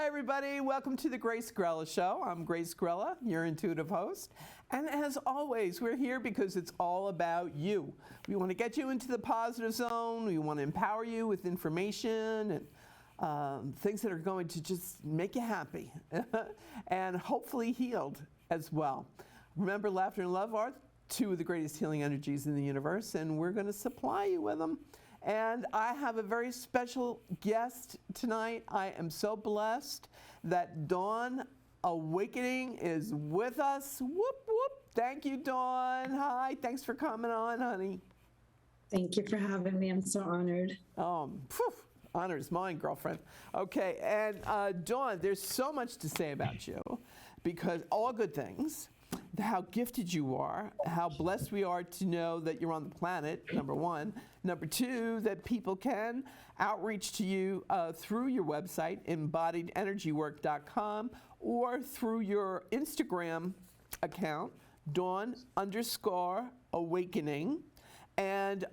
Hi, everybody. Welcome to the Grace Grella Show. I'm Grace Grella, your intuitive host. And as always, we're here because it's all about you. We want to get you into the positive zone. We want to empower you with information and things that are going to just make you happy and hopefully healed as well. Remember, laughter and love are two of the greatest healing energies in the universe, and we're going to supply you with them. And I have a very special guest tonight. I am so blessed that Dawn Awakening is with us. Whoop, whoop. Thank you, Dawn. Hi, thanks for coming on, honey. Thank you for having me. I'm so honored. Honor is mine, girlfriend. Okay, and Dawn, there's so much to say about you because all good things. How gifted you are, how blessed we are to know that you're on the planet, number one. Number two, that people can outreach to you through your website, embodiedenergywork.com, or through your Instagram account, Dawn_Awakening, and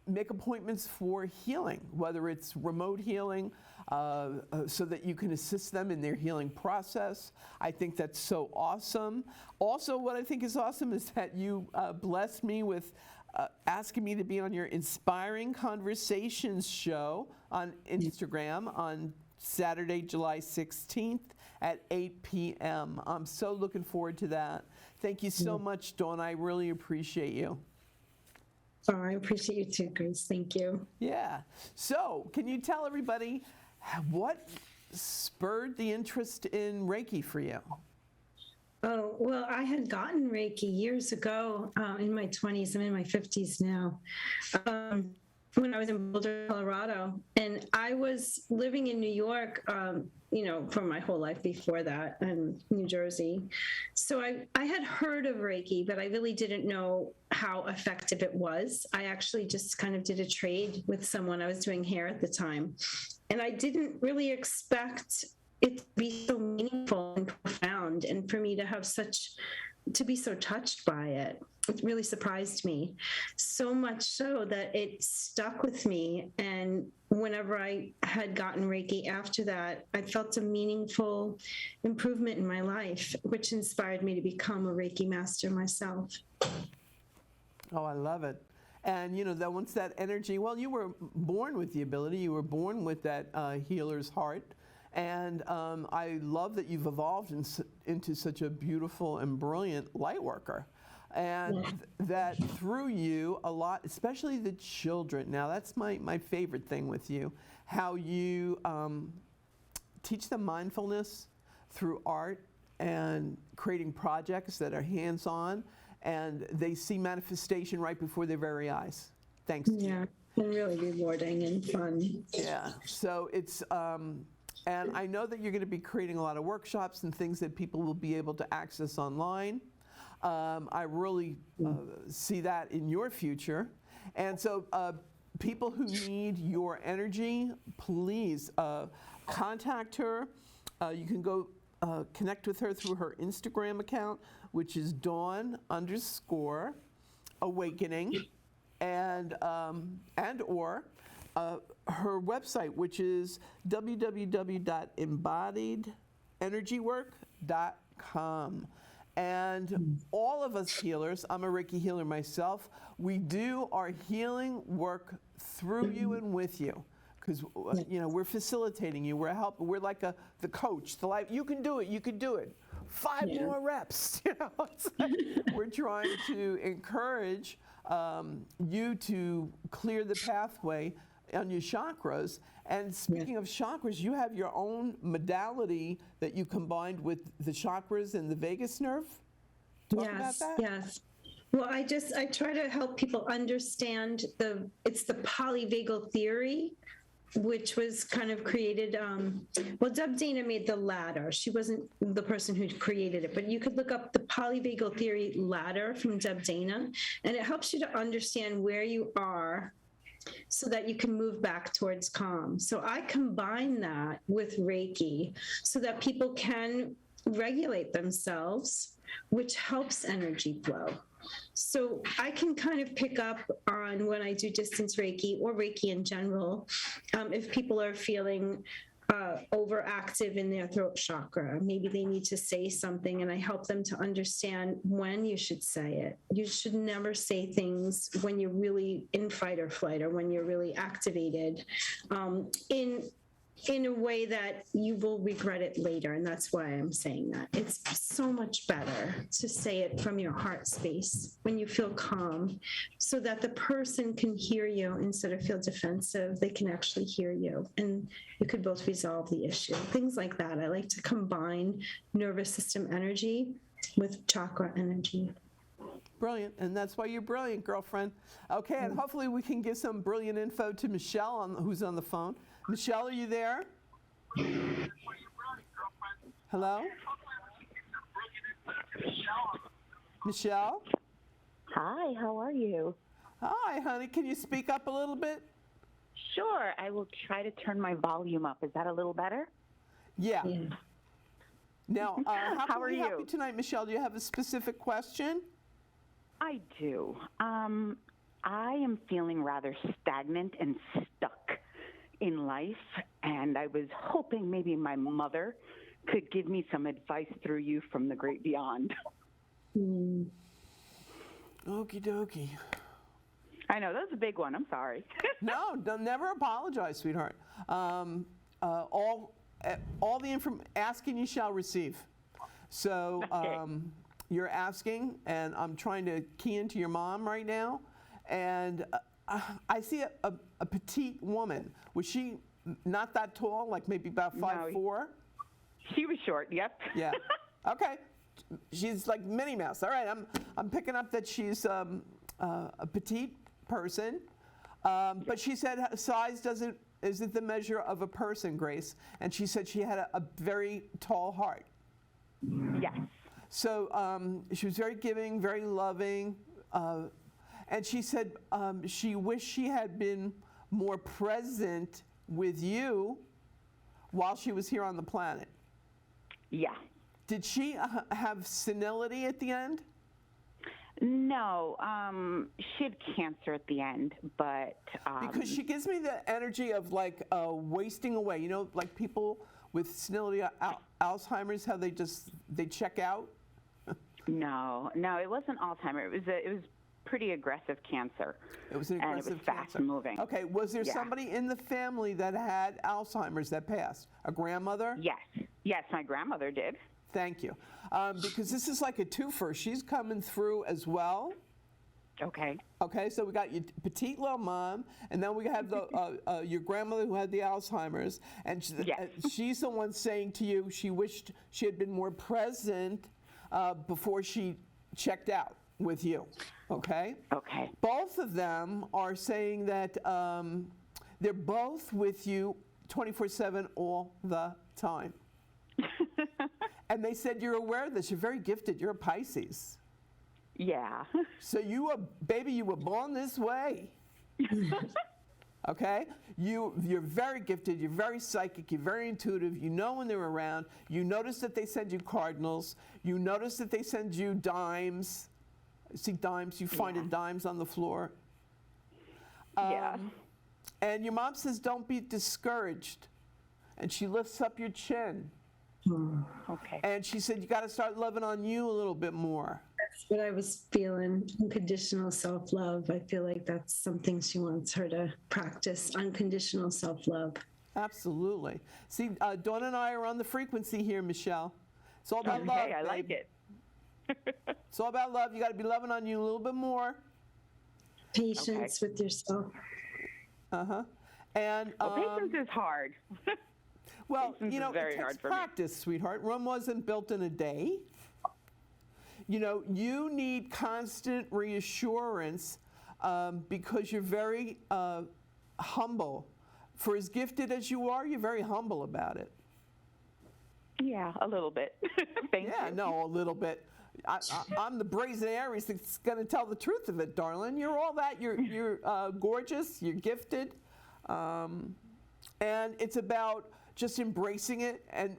make appointments for healing, whether it's remote healing, so that you can assist them in their healing process. I think that's so awesome. Also, what I think is awesome is that you blessed me with asking me to be on your Inspiring Conversations show on Instagram on Saturday, July 16th at 8 p.m. I'm so looking forward to that. Thank you so much, Dawn. I really appreciate you. Oh, I appreciate you too, Grace. Thank you. Yeah. So, can you tell everybody what spurred the interest in Reiki for you? Oh, well, I had gotten Reiki years ago in my 20s. I'm in my 50s now. When I was in Boulder, Colorado, and I was living in New York, for my whole life before that, in New Jersey. So I had heard of Reiki, but I really didn't know how effective it was. I actually just kind of did a trade with someone. I was doing hair at the time, and I didn't really expect it to be so meaningful and profound, and for me to be so touched by it. It really surprised me, so much so that it stuck with me. And whenever I had gotten Reiki after that, I felt a meaningful improvement in my life, which inspired me to become a Reiki master myself. Oh, I love it. And that once that energy, well, you were born with the ability, you were born with that healer's heart. And I love that you've evolved into such a beautiful and brilliant light worker. And that through you, a lot, especially the children. Now, that's my favorite thing with you, how you teach them mindfulness through art and creating projects that are hands-on, and they see manifestation right before their very eyes. Thanks to you. Yeah, really rewarding and fun. Yeah, so it's... and I know that you're going to be creating a lot of workshops and things that people will be able to access online. I really see that in your future. And so people who need your energy, please contact her. You can go connect with her through her Instagram account, which is Dawn_Awakening, and or her website, which is www.embodiedenergywork.com. And all of us healers, I'm a Reiki healer myself, we do our healing work through you and with you. Because we're facilitating you, we're helping, we're like the coach, the life. You can do it, you can do it. 5 more reps. It's like we're trying to encourage you to clear the pathway on your chakras. And speaking of chakras, you have your own modality that you combined with the chakras and the vagus nerve. Talk about that. Yes. Well, I try to help people understand it's the polyvagal theory, which was kind of created, Deb Dana made the ladder. She wasn't the person who created it, but you could look up the polyvagal theory ladder from Deb Dana, and it helps you to understand where you are so that you can move back towards calm. So I combine that with Reiki so that people can regulate themselves, which helps energy flow. So I can kind of pick up on when I do distance Reiki or Reiki in general, if people are feeling overactive in their throat chakra. Maybe they need to say something, and I help them to understand when you should say it. You should never say things when you're really in fight or flight, or when you're really activated, in a way that you will regret it later. And that's why I'm saying that. It's so much better to say it from your heart space when you feel calm, so that the person can hear you instead of feel defensive. They can actually hear you, and you could both resolve the issue. Things like that. I like to combine nervous system energy with chakra energy. Brilliant, and that's why you're brilliant, girlfriend. Okay, and hopefully we can give some brilliant info to Michelle, who's on the phone. Michelle, are you there? Hello? Michelle? Hi, how are you? Hi, honey. Can you speak up a little bit? Sure, I will try to turn my volume up. Is that a little better? Yeah. Now, how can are we help you? you tonight, Michelle? Do you have a specific question? I do. I am feeling rather stagnant and stuck in life, and I was hoping maybe my mother could give me some advice through you from the great beyond. Okie dokie. I know, that was a big one. I'm sorry. No, never apologize, sweetheart. All the asking you shall receive. So Okay. you're asking, and I'm trying to key into your mom right now, and I see a petite woman. Was she not that tall, like maybe about 5'4"? She was short, yep. Yeah. Okay. She's like Minnie Mouse. All right. I'm picking up that she's a petite person, but she said size isn't the measure of a person, Grace. And she said she had a very tall heart. Yes. So she was very giving, very loving, and she said she wished she had been more present with you while she was here on the planet. Yeah. Did she have senility at the end? No, she had cancer at the end, but Because she gives me the energy of like wasting away. You know, like people with senility, Alzheimer's, how they check out. No, it wasn't Alzheimer's. It was pretty aggressive cancer. It was an aggressive and it was cancer. fast moving. Okay, was there Yeah. somebody in the family that had Alzheimer's that passed? A grandmother? Yes, my grandmother did. Thank you. Because this is like a twofer. She's coming through as well. Okay. Okay, so we got your petite little mom, and then we have your grandmother who had the Alzheimer's, and Yes. she's the one saying to you she wished she had been more present before she checked out with you. Okay? Okay. Both of them are saying that they're both with you 24/7 all the time. And they said you're aware of this. You're very gifted. You're a Pisces. Yeah. So you were born this way. Okay? You're very gifted. You're very psychic. You're very intuitive. You know when they're around. You notice that they send you cardinals. You notice that they send you dimes. See dimes? You find Yeah. dimes on the floor. Yeah. And your mom says, don't be discouraged. And she lifts up your chin. Okay. And she said, you got to start loving on you a little bit more. That's what I was feeling. Unconditional self-love. I feel like that's something she wants her to practice. Unconditional self-love. Absolutely. See, Dawn and I are on the frequency here, Michelle. It's all about love. Okay, I like babe. it. It's all about love. You got to be loving on you a little bit more. Patience with yourself. And Patience is hard. well, patience you know, is very it takes hard for me. practice, sweetheart. Rome wasn't built in a day. You know, you need constant reassurance because you're very humble. For as gifted as you are, you're very humble about it. Yeah, a little bit. Thank Yeah, you. no, a little bit. I'm the brazen Aries that's going to tell the truth of it, darling. You're all that. You're gorgeous. You're gifted, and it's about just embracing it and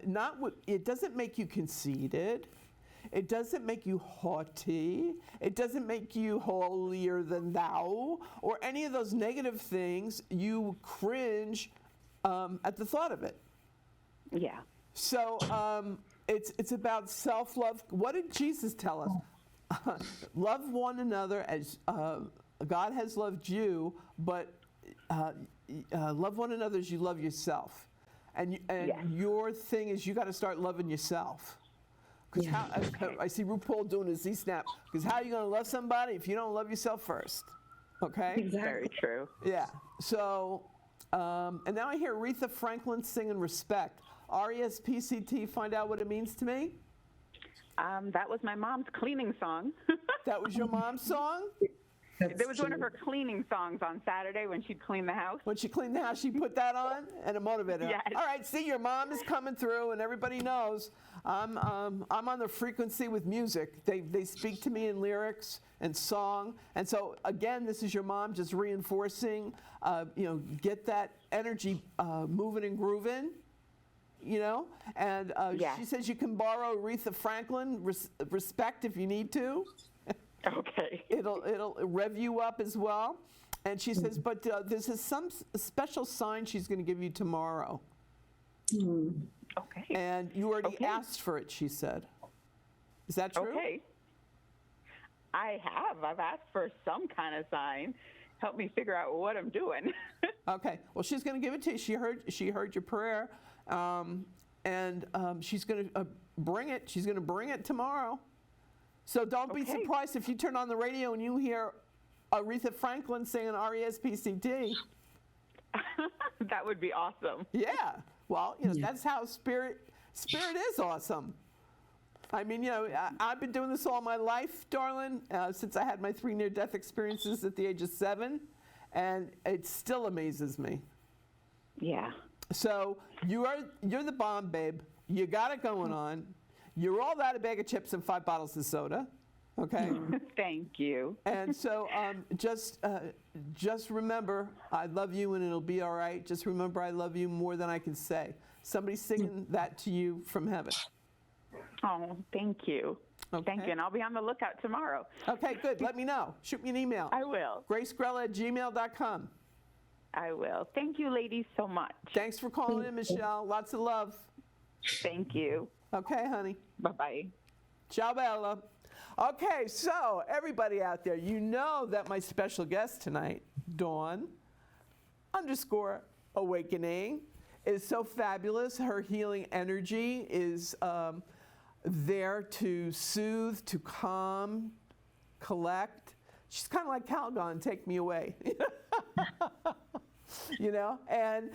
not. It doesn't make you conceited. It doesn't make you haughty. It doesn't make you holier than thou or any of those negative things. You cringe at the thought of it. Yeah. So it's about self-love. What did Jesus tell us? Love one another as God has loved you, but love one another as you love yourself. And Yes. your thing is you got to start loving yourself. Because I see RuPaul doing his Z-snap. Because how are you going to love somebody if you don't love yourself first? Okay? Exactly. Very true. Yeah. So, and now I hear Aretha Franklin singing Respect. R-E-S-P-C-T, find out what it means to me? That was my mom's cleaning song. That was your mom's song? It was one of her cleaning songs on Saturday when she'd clean the house. When she cleaned the house, she put that on, and it motivated her. Yes. All right, see, your mom is coming through, and everybody knows I'm on the frequency with music. They speak to me in lyrics and song, and so again, this is your mom just reinforcing. Get that energy moving and grooving. And Yes. she says you can borrow Aretha Franklin Respect if you need to. Okay. It'll rev you up as well. And she says, but there's some special sign she's going to give you tomorrow. Okay. And you already Okay. asked for it, she said. Is that true? Okay. I have. I've asked for some kind of sign. Help me figure out what I'm doing. Okay. Well, she's going to give it to you. She heard your prayer, and she's going to bring it. She's going to bring it tomorrow. So don't be Okay. surprised if you turn on the radio and you hear Aretha Franklin singing R-E-S-P-C-T. That would be awesome. Yeah. Well, that's how spirit is awesome. I mean, I've been doing this all my life, darling, since I had my 3 near-death experiences at the age of 7, and it still amazes me. Yeah. So you're the bomb, babe. You got it going on. You rolled out a bag of chips and 5 bottles of soda. Okay. Thank you. And so just remember, I love you and it'll be all right. Just remember, I love you more than I can say. Somebody's singing that to you from heaven. Oh, thank you. Okay. Thank you. And I'll be on the lookout tomorrow. Okay, good. Let me know. Shoot me an email. I will. GraceGrella@gmail.com. I will. Thank you, ladies, so much. Thanks for calling in, Michelle. Lots of love. Thank you. Okay, honey. Bye-bye. Ciao, Bella. Okay, so everybody out there, you know that my special guest tonight, Dawn_Awakening, is so fabulous. Her healing energy is there to soothe, to calm, collect. She's kind of like Calgon, take me away. And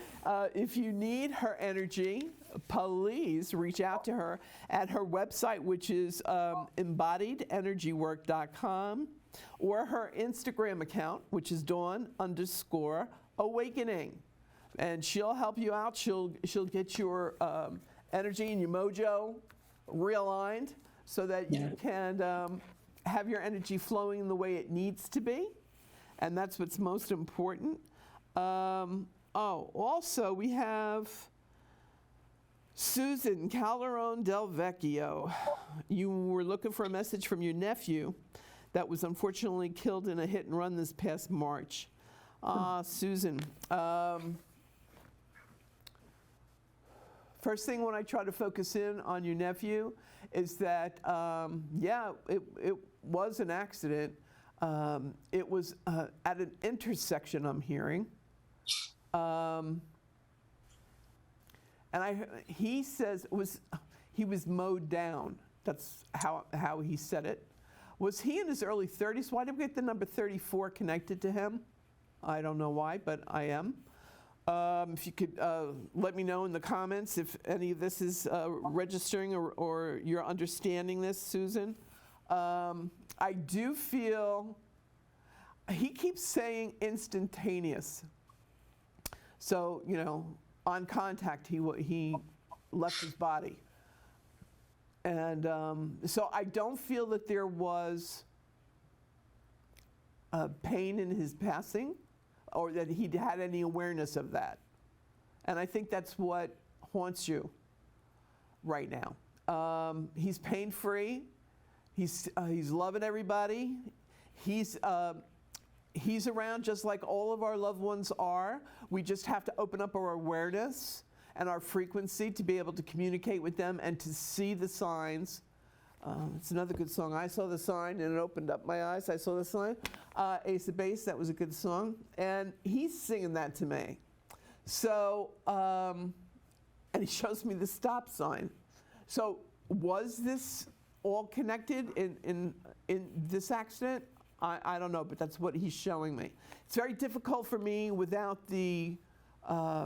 if you need her energy, please reach out to her at her website, which is embodiedenergywork.com, or her Instagram account, which is Dawn_Awakening. And she'll help you out. She'll get your energy and your mojo realigned so that you can have your energy flowing the way it needs to be. And that's what's most important. Also we have Susan Calderon Del Vecchio. You were looking for a message from your nephew that was unfortunately killed in a hit and run this past March. Susan. First thing when I try to focus in on your nephew is that, it was an accident. It was at an intersection, I'm hearing. And he says he was mowed down. That's how he said it. Was he in his early 30s? Why did we get the number 34 connected to him? I don't know why, but I am. If you could let me know in the comments if any of this is registering or you're understanding this, Susan. I do feel, he keeps saying instantaneous. So, on contact, he left his body. And so I don't feel that there was pain in his passing or that he had any awareness of that. And I think that's what haunts you right now. He's pain-free. He's loving everybody. He's He's around just like all of our loved ones are. We just have to open up our awareness and our frequency to be able to communicate with them and to see the signs. It's another good song. I saw the sign and it opened up my eyes. I saw the sign. Ace of Base, that was a good song. And he's singing that to me. So, and he shows me the stop sign. So was this all connected in this accident? I don't know, but that's what he's showing me. It's very difficult for me without the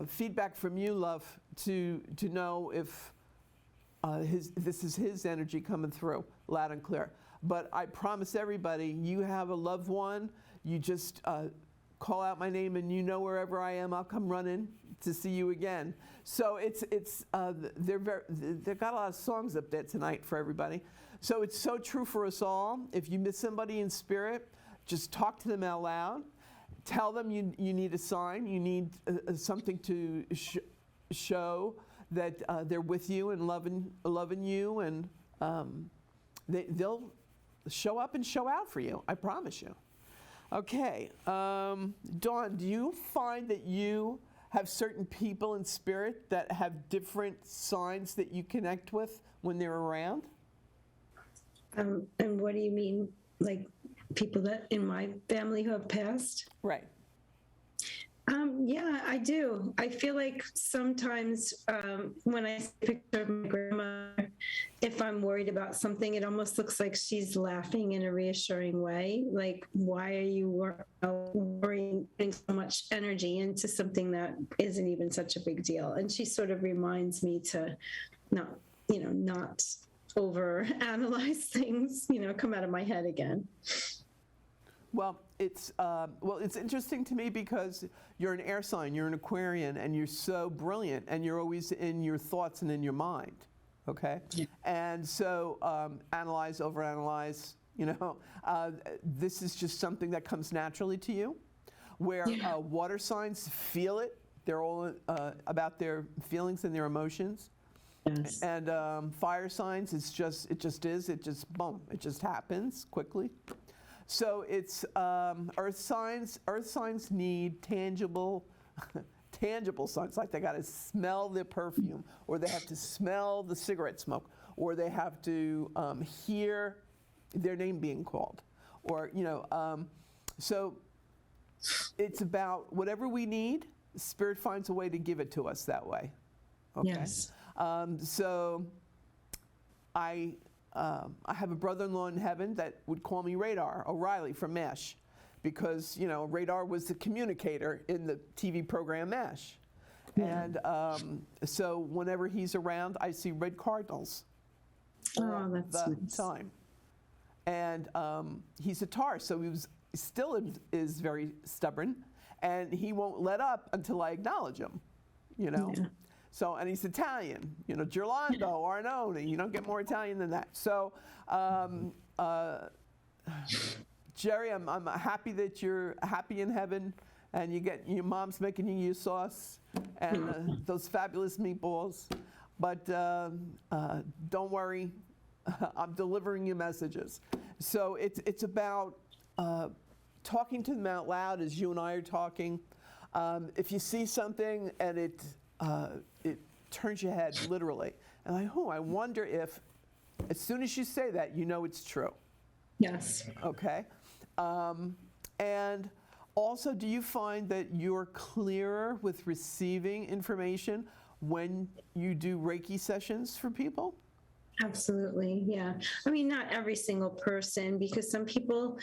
feedback from you, love, to know if this is his energy coming through loud and clear. But I promise everybody, you have a loved one, you just call out my name and you know wherever I am, I'll come running to see you again. So they've got a lot of songs up there tonight for everybody. So it's so true for us all. If you miss somebody in spirit, just talk to them out loud. Tell them you need a sign, you need something to show that they're with you and loving you, and they'll show up and show out for you, I promise you. Okay, Dawn, do you find that you have certain people in spirit that have different signs that you connect with when they're around? And what do you mean? Like people that in my family who have passed? Right. Yeah, I do. I feel like sometimes when I see a picture of my grandmother, if I'm worried about something, it almost looks like she's laughing in a reassuring way. Like, why are you worrying, putting so much energy into something that isn't even such a big deal? And she sort of reminds me to not over analyze things, come out of my head again. Well, it's interesting to me because you're an air sign, you're an Aquarian, and you're so brilliant, and you're always in your thoughts and in your mind, okay? Yeah. And so analyze, overanalyze, this is just something that comes naturally to you, where water signs feel it. They're all about their feelings and their emotions. Yes. And fire signs, it just happens quickly. So it's earth signs. Earth signs need tangible signs, like they got to smell the perfume, or they have to smell the cigarette smoke, or they have to hear their name being called, or so it's about whatever we need. Spirit finds a way to give it to us that way. Okay? Yes. So I have a brother-in-law in heaven that would call me Radar O'Reilly from MASH, because Radar was the communicator in the TV program MASH. Yeah. And so whenever he's around, I see red cardinals all the time. And he's a Taurus, so he still is very stubborn, and he won't let up until I acknowledge him, Yeah. So, and he's Italian, Gerlando, Arnone, you don't get more Italian than that. So, Jerry, I'm happy that you're happy in heaven, and your mom's making you your sauce and those fabulous meatballs. But don't worry, I'm delivering you messages. So it's about talking to them out loud as you and I are talking. If you see something and it turns your head literally, and I wonder if, as soon as you say that, it's true. Yes. Okay. And also, do you find that you're clearer with receiving information when you do Reiki sessions for people? Absolutely, yeah. I mean, not every single person, because some people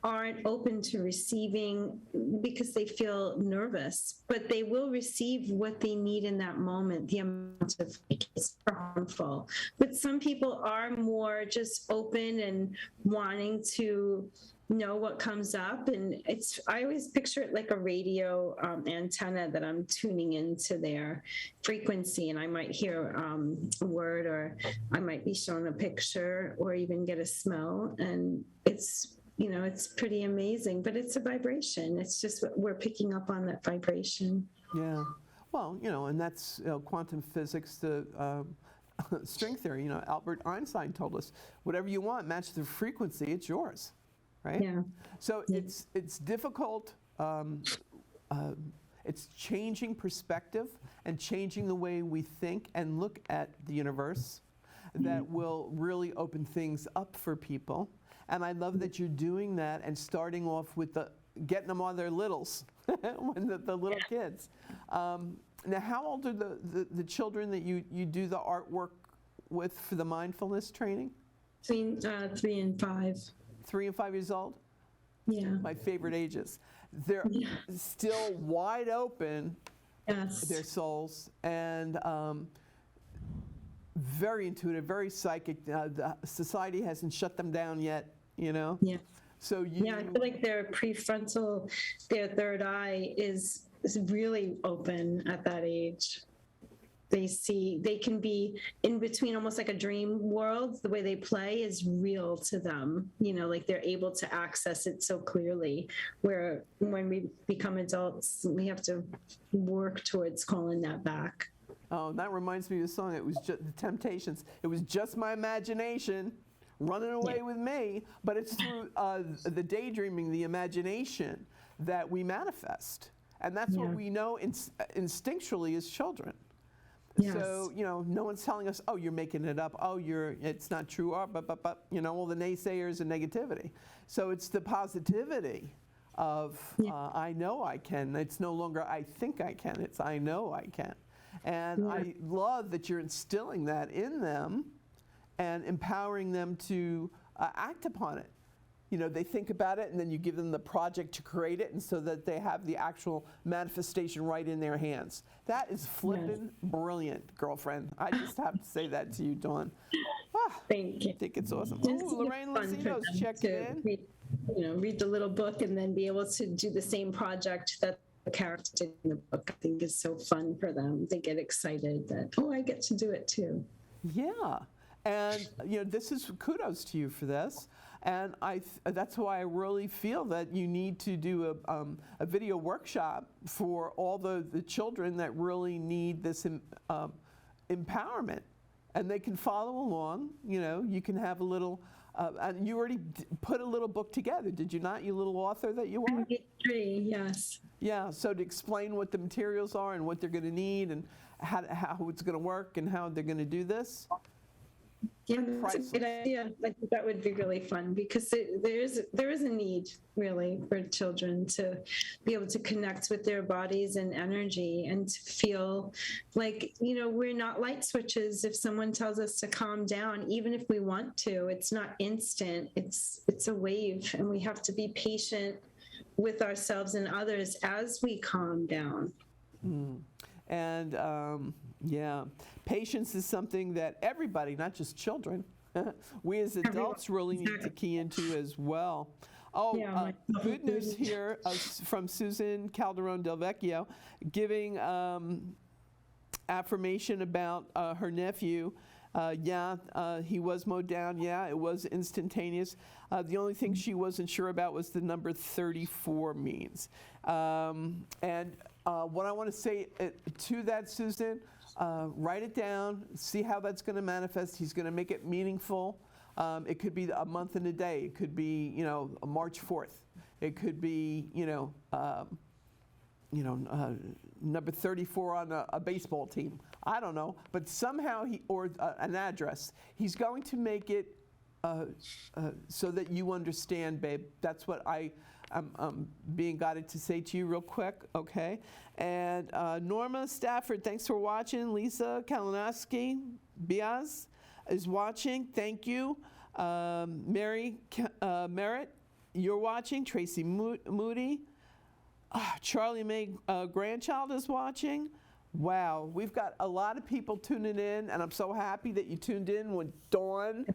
aren't open to receiving because they feel nervous, but they will receive what they need in that moment. The amount of is harmful, but some people are more just open and wanting to know what comes up. And I always picture it like a radio antenna that I'm tuning into their frequency, and I might hear a word, or I might be shown a picture, or even get a smell, and it's pretty amazing, but it's a vibration. It's just we're picking up on that vibration. Yeah. Well, and that's quantum physics, the string theory. Albert Einstein told us, whatever you want, match the frequency, it's yours. right? Yeah. So it's difficult. It's changing perspective and changing the way we think and look at the universe that will really open things up for people. And I love that you're doing that and starting off with getting them on their littles, when the little kids. Now, how old are the children that you do the artwork with for the mindfulness training? Between 3 and 5. 3 and 5 years old? Yeah. My favorite ages. They're still wide open, Yes. their souls, and very intuitive, very psychic. The society hasn't shut them down yet, you know? Yeah. So you... Yeah, I feel like their prefrontal, their third eye is really open at that age. They can be in between, almost like a dream world. The way they play is real to them, you know, like they're able to access it so clearly, where when we become adults, we have to work towards calling that back. Oh, that reminds me of a song. It was just The Temptations. It was just my imagination running away with me, but it's through the daydreaming, the imagination, that we manifest. And that's what we know instinctually as children. Yes. So, you know, no one's telling us, oh, you're making it up. Oh, it's not true. Oh, but, you know, all the naysayers and negativity. So it's the positivity of I know I can. It's no longer I think I can. It's I know I can. And I love that you're instilling that in them and empowering them to act upon it. You know, they think about it, and then you give them the project to create it, and so that they have the actual manifestation right in their hands. That is flippin' brilliant, girlfriend. I just have to say that to you, Dawn. Thank you. I think it's awesome. It's Ooh, Lorraine fun for Lozino's them checking to in. read the little book and then be able to do the same project that the character did in the book. I think is so fun for them. They get excited that, oh, I get to do it too. Yeah. And, you know, this is kudos to you for this. And that's why I really feel that you need to do a video workshop for all the children that really need this empowerment. And they can follow along. You know, you can have a little, and you already put a little book together, did you not, you little author that you are? 3, yes. Yeah, so to explain what the materials are and what they're going to need and how it's going to work and how they're going to do this. Yeah, that's a good idea. I think that would be really fun because there is a need really for children to be able to connect with their bodies and energy and to feel like, you know, we're not light switches. If someone tells us to calm down, even if we want to, it's not instant. It's a wave, and we have to be patient with ourselves and others as we calm down. And yeah, patience is something that everybody, not just children, we as adults really need to key into as well. Oh, good news here from Susan Calderon Del Vecchio, giving affirmation about her nephew. He was mowed down. Yeah, it was instantaneous. The only thing she wasn't sure about was the number 34 means. And what I want to say to that, Susan, write it down, see how that's going to manifest. He's going to make it meaningful. It could be a month and a day. It could be, you know, March 4th. It could be, number 34 on a baseball team. I don't know, but somehow or an address. He's going to make it so that you understand, babe. That's what I'm being guided to say to you real quick, okay? And Norma Stafford, thanks for watching. Lisa Kalinowski Biaz is watching. Thank you. Mary Merritt, you're watching. Tracy Moody. Charlie May Grandchild is watching. Wow, we've got a lot of people tuning in, and I'm so happy that you tuned in with Dawn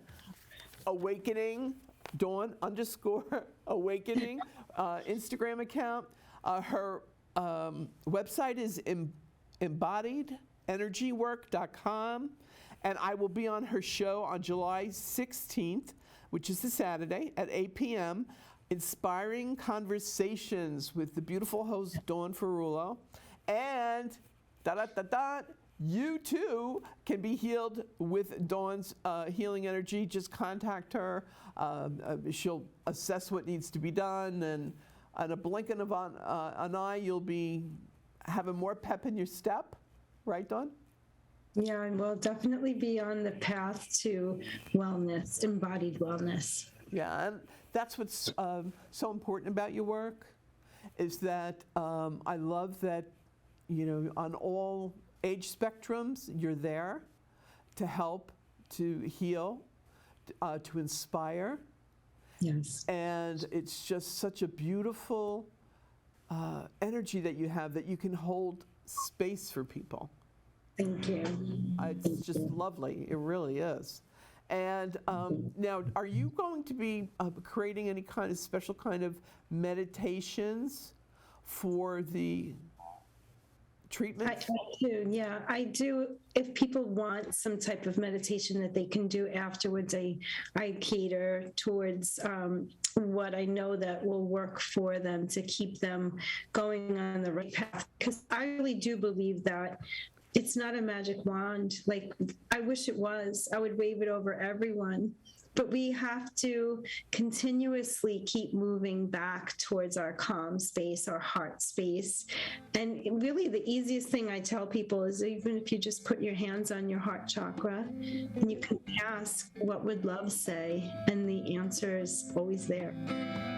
Awakening, Dawn _Awakening Instagram account. Her website is embodiedenergywork.com, and I will be on her show on July 16th, which is the Saturday at 8 p.m., Inspiring Conversations with the beautiful host Dawn Ferrulo, and you too can be healed with Dawn's healing energy. Just contact her. She'll assess what needs to be done, and at a blink of an eye, you'll be having more pep in your step. Right, Dawn? Yeah, and we'll definitely be on the path to wellness, embodied wellness. Yeah, and that's what's so important about your work, is that I love that, on all age spectrums, you're there to help, to heal, to inspire. Yes. And it's just such a beautiful energy that you have, that you can hold space for people. Thank you. It's just lovely. It really is. And now, are you going to be creating any kind of special kind of meditations for the treatment? I do, yeah. I do. If people want some type of meditation that they can do afterwards, I cater towards what I know that will work for them to keep them going on the right path. Because I really do believe that it's not a magic wand. Like, I wish it was. I would wave it over everyone. But we have to continuously keep moving back towards our calm space, our heart space. And really, the easiest thing I tell people is, even if you just put your hands on your heart chakra and you can ask, what would love say? And the answer is always there.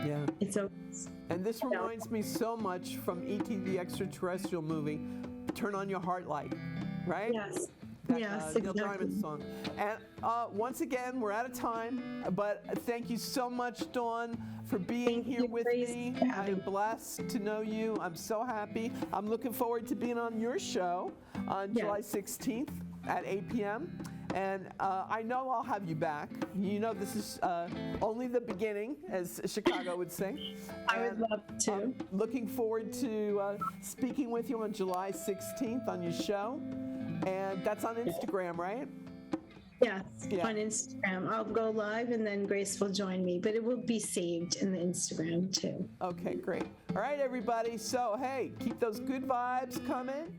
Yeah. It's always. And this reminds me so much from E.T. the Extraterrestrial movie, Turn on Your Heart Light, right? Yes. That, Yes, Neil exactly. Diamond song. And once again, we're out of time, but thank you so much, Dawn, for being Thank here you, with Grace, me. for I having am me. blessed to know you. I'm so happy. I'm looking forward to being on your show on Yes. July 16th at 8 p.m. And I know I'll have you back. This is only the beginning, as Chicago would say. I would And love to. I'm looking forward to speaking with you on July 16th on your show. And that's on Instagram, right? Yes, Yeah. on Instagram. I'll go live and then Grace will join me, but it will be saved in the Instagram too. Okay, great. All right, everybody. So, hey, keep those good vibes coming.